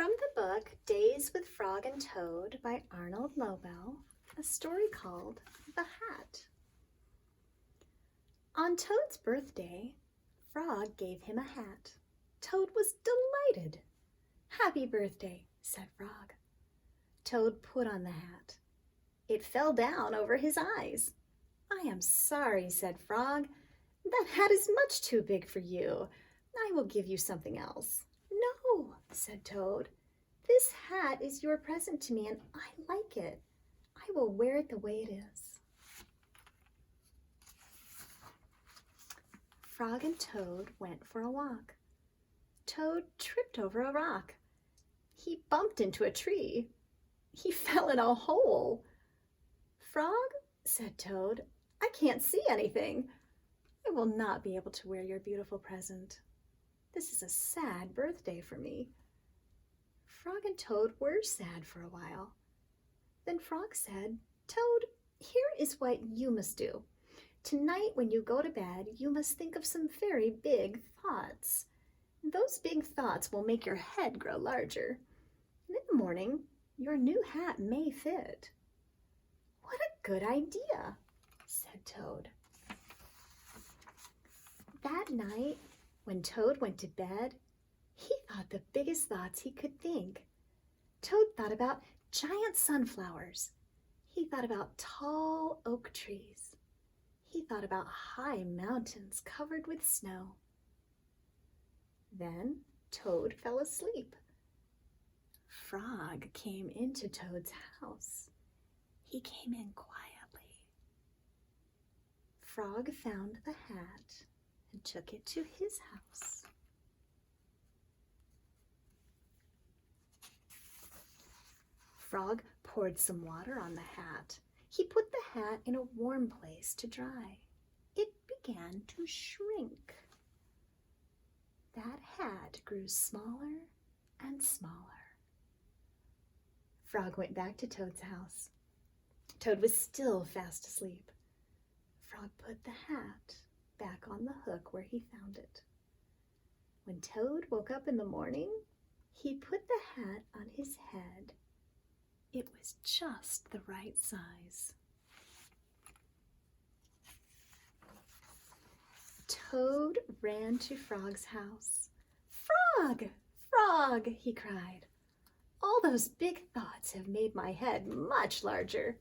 From the book Days with Frog and Toad by Arnold Lobel, a story called The Hat. On Toad's birthday, Frog gave him a hat. Toad was delighted. "Happy birthday," said Frog. Toad put on the hat. It fell down over his eyes. "I am sorry," said Frog. "That hat is much too big for you. I will give you something else." "No," said Toad. "This hat is your present to me and I like it. I will wear it the way it is." Frog and Toad went for a walk. Toad tripped over a rock. He bumped into a tree. He fell in a hole. "Frog," said Toad, "I can't see anything. I will not be able to wear your beautiful present. This is a sad birthday for me." Frog and Toad were sad for a while. Then Frog said, "Toad, here is what you must do. Tonight when you go to bed, you must think of some very big thoughts. Those big thoughts will make your head grow larger. And in the morning, your new hat may fit." "What a good idea," said Toad. That night, when Toad went to bed, he thought the biggest thoughts he could think. Toad thought about giant sunflowers. He thought about tall oak trees. He thought about high mountains covered with snow. Then Toad fell asleep. Frog came into Toad's house. He came in quietly. Frog found the hat and took it to his house. Frog poured some water on the hat. He put the hat in a warm place to dry. It began to shrink. That hat grew smaller and smaller. Frog went back to Toad's house. Toad was still fast asleep. Frog put the hat back on the hook where he found it. When Toad woke up in the morning, he put the hat on his head. It was just the right size. Toad ran to Frog's house. "Frog! Frog!" he cried. "All those big thoughts have made my head much larger.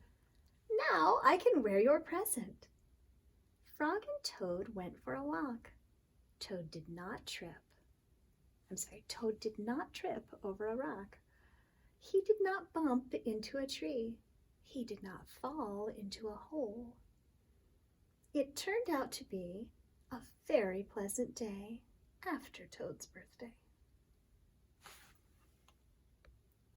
Now I can wear your present." Frog and Toad went for a walk. Toad did not trip over a rock. He did not bump into a tree. He did not fall into a hole. It turned out to be a very pleasant day after Toad's birthday.